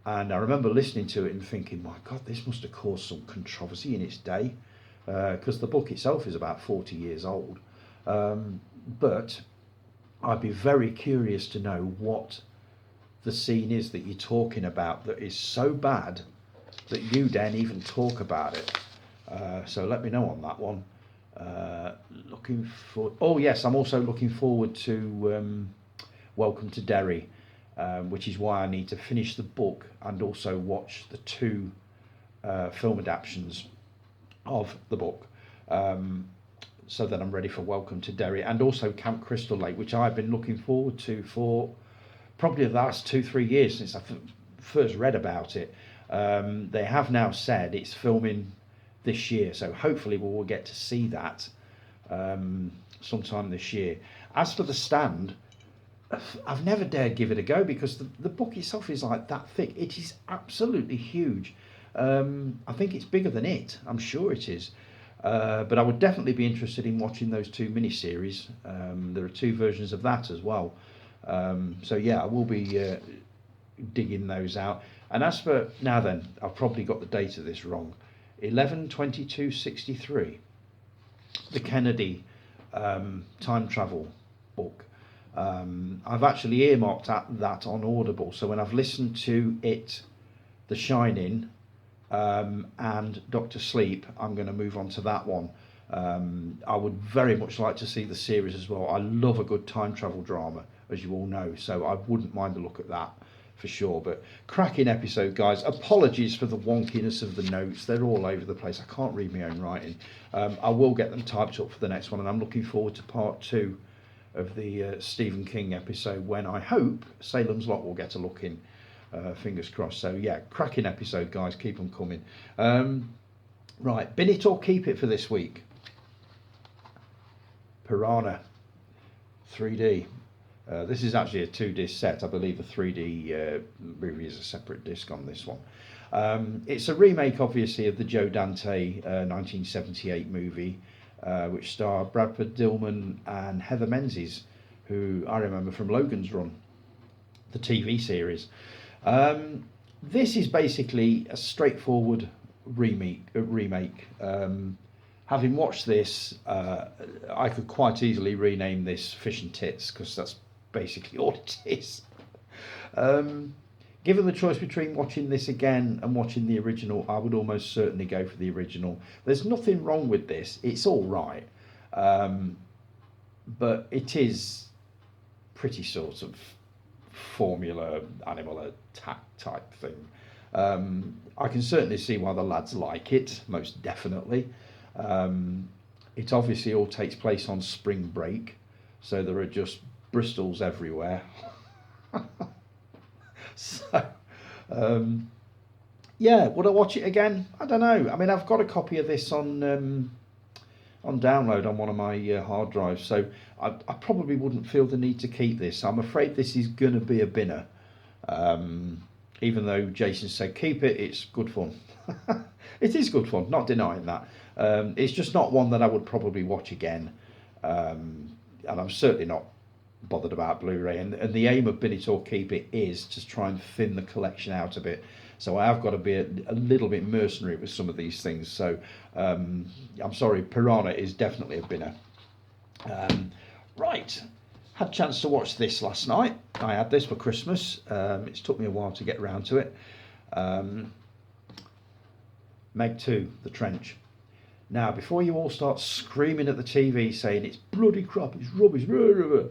And I remember listening to it and thinking, my God, this must have caused some controversy in its day, because the book itself is about 40 years old. But I'd be very curious to know what the scene is that you're talking about that is so bad that you then even talk about it. So let me know on that one. Looking for. Oh yes, I'm also looking forward to Welcome to Derry, which is why I need to finish the book and also watch the two film adaptations of the book, so that I'm ready for Welcome to Derry, and also Camp Crystal Lake, which I've been looking forward to for probably the last 2-3 years since I first read about it. They have now said it's filming this year, so hopefully we'll get to see that sometime this year. As for The Stand, I've never dared give it a go because the book itself is like that thick. It is absolutely huge. I think it's bigger than it. I'm sure it is. But I would definitely be interested in watching those two miniseries. There are two versions of that as well. So yeah, I will be digging those out. And as for now then, I've probably got the date of this wrong. 11/22/63, the Kennedy time travel book. I've actually earmarked that on Audible, so when I've listened to it, The Shining, and Doctor Sleep, I'm going to move on to that one. I would very much like to see the series as well. I love a good time travel drama, as you all know, so I wouldn't mind a look at that for sure. But cracking episode, guys. Apologies for the wonkiness of the notes, they're all over the place. I can't read my own writing. I will get them typed up for the next one, and I'm looking forward to part 2 of the Stephen King episode, when I hope Salem's Lot will get a look in. Fingers crossed. So yeah, cracking episode, guys. Keep them coming. Right, bin it or keep it for this week. Piranha 3D. This is actually a 2-disc set. I believe the 3D movie is a separate disc on this one. It's a remake, obviously, of the Joe Dante 1978 movie, which starred Bradford Dillman and Heather Menzies, who I remember from Logan's Run, the TV series. This is basically a straightforward remake. Having watched this, I could quite easily rename this Fish and Tits, because that's basically all it is. Given the choice between watching this again and watching the original, I would almost certainly go for the original. There's nothing wrong with this. It's all right. But it is pretty sort of formula animal attack type thing. I can certainly see why the lads like it, most definitely. It obviously all takes place on spring break, so there are just Bristols everywhere. So yeah, would I watch it again? I don't know. I mean, I've got a copy of this on download on one of my hard drives, so I probably wouldn't feel the need to keep this. I'm afraid this is going to be a binner. Even though Jason said keep it, it's good fun. It is good fun, not denying that. It's just not one that I would probably watch again. And I'm certainly not bothered about Blu-ray. And the aim of Bin It or Keep It is to try and thin the collection out a bit. So I have got to be a little bit mercenary with some of these things. So I'm sorry, Piranha is definitely a binner. Right, had a chance to watch this last night. I had this for Christmas. It's took me a while to get around to it. Meg 2, The Trench. Now, before you all start screaming at the TV saying it's bloody crap, it's rubbish, blah, blah, blah,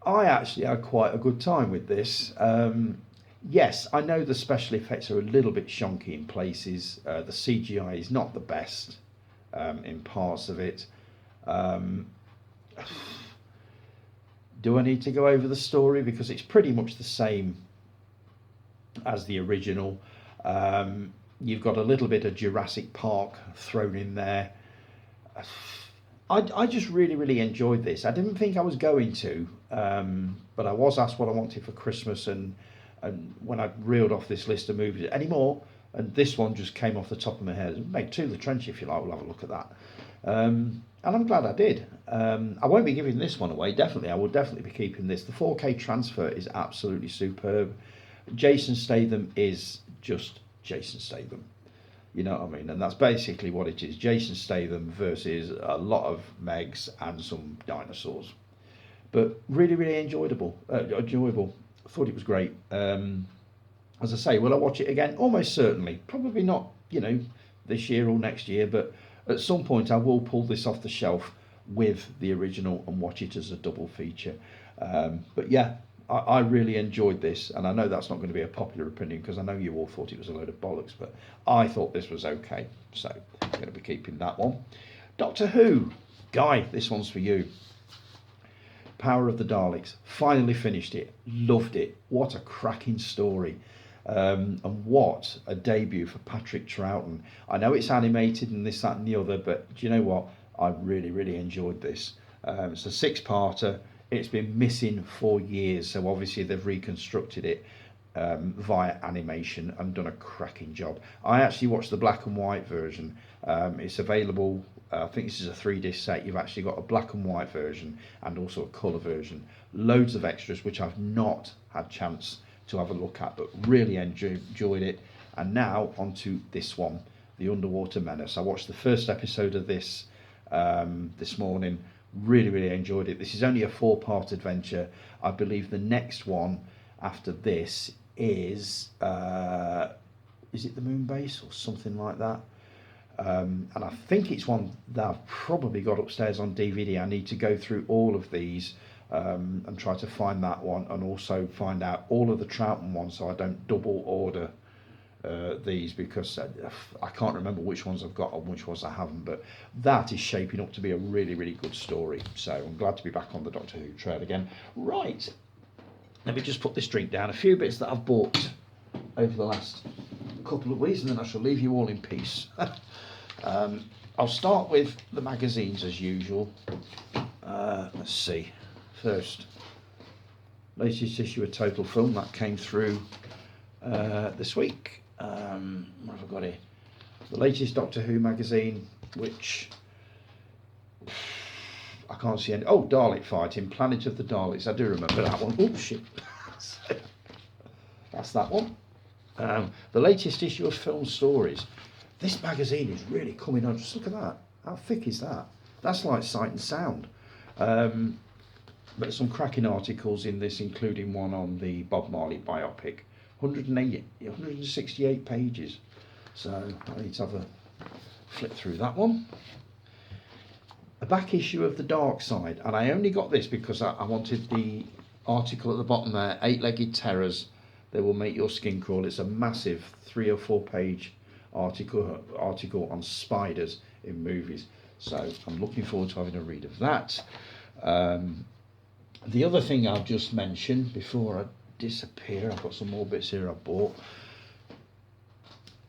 I actually had quite a good time with this. Yes, I know the special effects are a little bit shonky in places. The CGI is not the best in parts of it. Do I need to go over the story? Because it's pretty much the same as the original. You've got a little bit of Jurassic Park thrown in there. I just really enjoyed this. I didn't think I was going to, but I was asked what I wanted for Christmas, and when I reeled off this list of movies, any more? and this one just came off the top of my head. Make two the trench if you like. We'll have a look at that. And I'm glad I did. I won't be giving this one away. Definitely, I will definitely be keeping this. The 4K transfer is absolutely superb. Jason Statham is just Jason Statham. You know what I mean? And that's basically what it is. Jason Statham versus a lot of Megs and some dinosaurs. But really, really enjoyable. Enjoyable. I thought it was great. As I say, will I watch it again? Almost certainly. Probably not, this year or next year, but at some point I will pull this off the shelf with the original and watch it as a double feature. But yeah, I really enjoyed this, and I know that's not going to be a popular opinion because I know you all thought it was a load of bollocks, but I thought this was okay, so I'm going to be keeping that one. Doctor Who, Guy, this one's for you. Power of the Daleks, finally finished it, loved it. What a cracking story. And what a debut for Patrick Troughton. I know it's animated and this, that and the other, but do you know what? I really, really enjoyed this. It's a six-parter. It's been missing for years, so obviously they've reconstructed it via animation and done a cracking job. I actually watched the black and white version. It's available, I think this is a 3-disc set. You've actually got a black and white version and also a colour version. Loads of extras, which I've not had chance to have a look at, but really enjoyed it. And now onto this one, The Underwater Menace. I watched the first episode of this this morning. Really, really enjoyed it. This is only a 4-part adventure. I believe the next one after this is it the Moon Base or something like that? And I think it's one that I've probably got upstairs on DVD. I need to go through all of these and try to find that one, and also find out all of the Troughton ones so I don't double order these, because I can't remember which ones I've got and which ones I haven't, but that is shaping up to be a really, really good story. So I'm glad to be back on the Doctor Who trail again. Right, let me just put this drink down. A few bits that I've bought over the last couple of weeks, and then I shall leave you all in peace. I'll start with the magazines as usual. Let's see. First, latest issue of Total Film that came through this week. What have I got here? The latest Doctor Who magazine, which I can't see any. Oh, Dalek Fighting, Planet of the Daleks. I do remember that one. Oh shit. That's that one. The latest issue of Film Stories. This magazine is really coming on. Just look at that. How thick is that? That's like Sight and Sound. But some cracking articles in this, including one on the Bob Marley biopic. 168 pages. So I need to have a flip through that one. A back issue of The Dark Side, and I only got this because I wanted the article at the bottom there, 8-legged terrors, they will make your skin crawl. It's a massive 3 or 4 page article on spiders in movies. So I'm looking forward to having a read of that. The other thing I'll just mention before I disappear, I've got some more bits here I bought.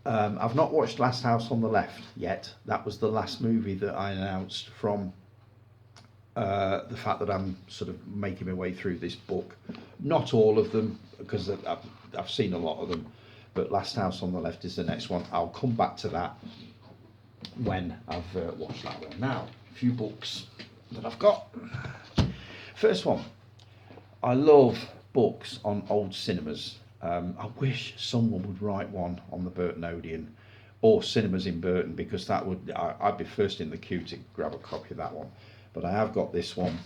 I've not watched Last House on the Left yet. That was the last movie that I announced from the fact that I'm sort of making my way through this book. Not all of them, because I've seen a lot of them, but Last House on the Left is the next one. I'll come back to that when I've watched that one. Now, a few books that I've got. First one, I love books on old cinemas. I wish someone would write one on the Burton Odeon or cinemas in Burton, because that would I'd be first in the queue to grab a copy of that one. But I have got this one.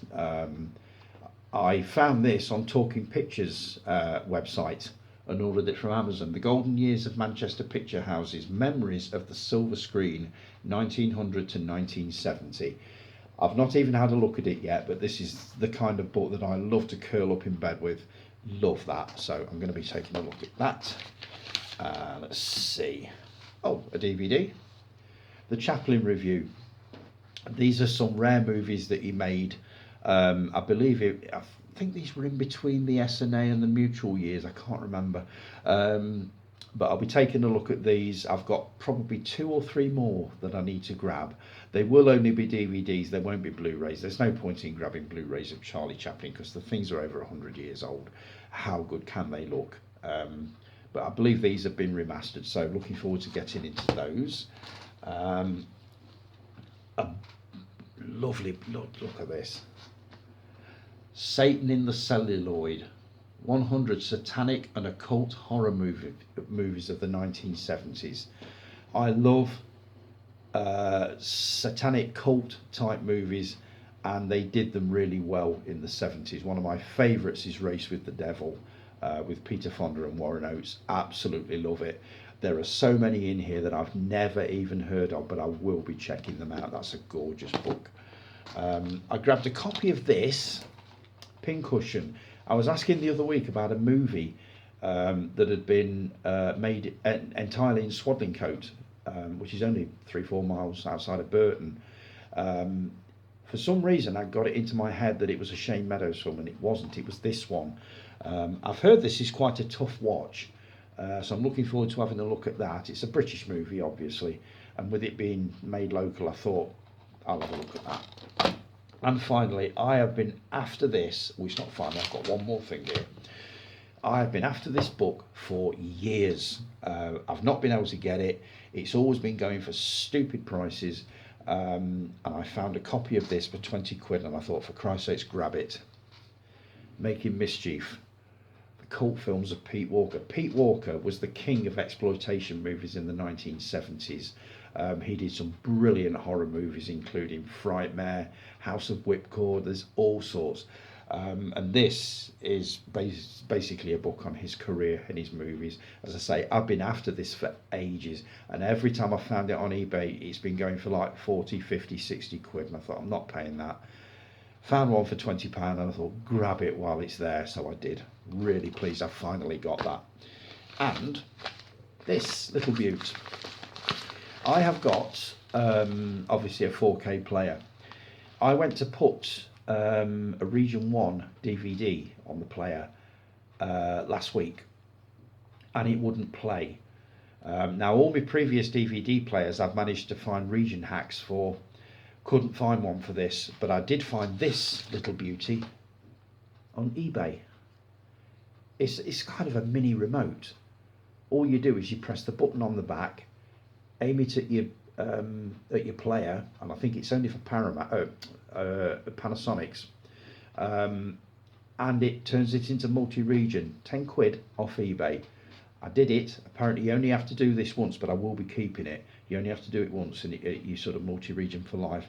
I found this on Talking Pictures website and ordered it from Amazon. The Golden Years of Manchester Picture Houses, Memories of the Silver Screen, 1900 to 1970. I've not even had a look at it yet, but this is the kind of book that I love to curl up in bed with. Love that. So I'm going to be taking a look at that. Let's see. Oh, a DVD. The Chaplin Review. These are some rare movies that he made. I believe I think these were in between the SNA and the Mutual years. I can't remember. But I'll be taking a look at these. I've got probably 2 or 3 more that I need to grab. They will only be DVDs, there won't be Blu-rays. There's no point in grabbing Blu-rays of Charlie Chaplin because the things are over 100 years old. How good can they look? but I believe these have been remastered, so looking forward to getting into those. A lovely, look at this. Satan in the Celluloid, 100 satanic and occult horror movies of the 1970s. I love satanic cult type movies, and they did them really well in the 70s. One of my favourites is Race with the Devil, with Peter Fonda and Warren Oates. Absolutely love it. There are so many in here that I've never even heard of, but I will be checking them out. That's a gorgeous book. I grabbed a copy of this Pincushion. I was asking the other week about a movie that had been made entirely in Swadlincote, which is only 3-4 miles outside of Burton. For some reason, I got it into my head that it was a Shane Meadows film, and it wasn't. It was this one. I've heard this is quite a tough watch, so I'm looking forward to having a look at that. It's a British movie, obviously, and with it being made local, I thought I'll have a look at that. And finally, I have been after this. Well, it's not finally, I've got one more thing here. I have been after this book for years. I've not been able to get it. It's always been going for stupid prices. And I found a copy of this for 20 quid, and I thought, for Christ's sakes, grab it. Making Mischief. The cult films of Pete Walker. Pete Walker was the king of exploitation movies in the 1970s. He did some brilliant horror movies, including Frightmare, House of Whipcord. There's all sorts. And this is basically a book on his career and his movies. As I say, I've been after this for ages, and every time I found it on eBay, it's been going for like 40, 50, 60 quid, and I thought, I'm not paying that. Found one for £20, and I thought, grab it while it's there, so I did. Really pleased I finally got that. And this little beaut. I have got, obviously, a 4K player. I went to put a Region 1 DVD on the player last week, and it wouldn't play. Now, all my previous DVD players I've managed to find region hacks for. Couldn't find one for this, but I did find this little beauty on eBay. It's kind of a mini remote. All you do is you press the button on the back, aim it at your player, and I think it's only for Panasonics, and it turns it into multi-region. 10 quid off eBay. I did it. Apparently you only have to do this once, but I will be keeping it. You only have to do it once, and you sort of multi-region for life.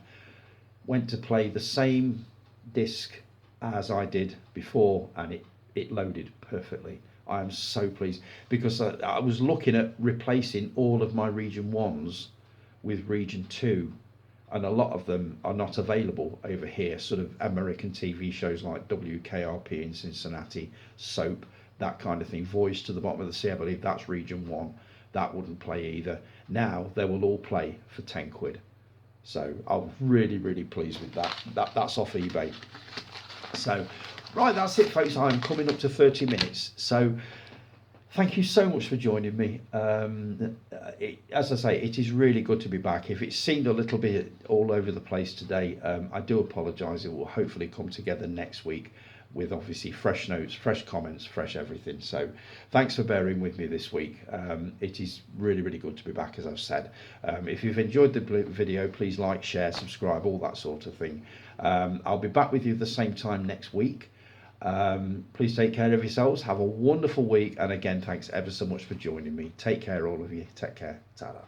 Went to play the same disc as I did before, and it loaded perfectly. I am so pleased, because I was looking at replacing all of my Region 1s with Region 2, and a lot of them are not available over here. Sort of American TV shows like WKRP in Cincinnati, Soap, that kind of thing. Voyage to the Bottom of the Sea, I believe that's Region 1. That wouldn't play either. Now they will all play for 10 quid. So I'm really, really pleased with that. That's off eBay. So, right, that's it, folks. I'm coming up to 30 minutes. So thank you so much for joining me. As I say, it is really good to be back. If it seemed a little bit all over the place today, I do apologise. It will hopefully come together next week with obviously fresh notes, fresh comments, fresh everything. So thanks for bearing with me this week. It is really, really good to be back, as I've said. If you've enjoyed the video, please like, share, subscribe, all that sort of thing. I'll be back with you the same time next week. Please take care of yourselves. Have a wonderful week. And again, thanks ever so much for joining me. Take care, all of you. Take care. Ta-da.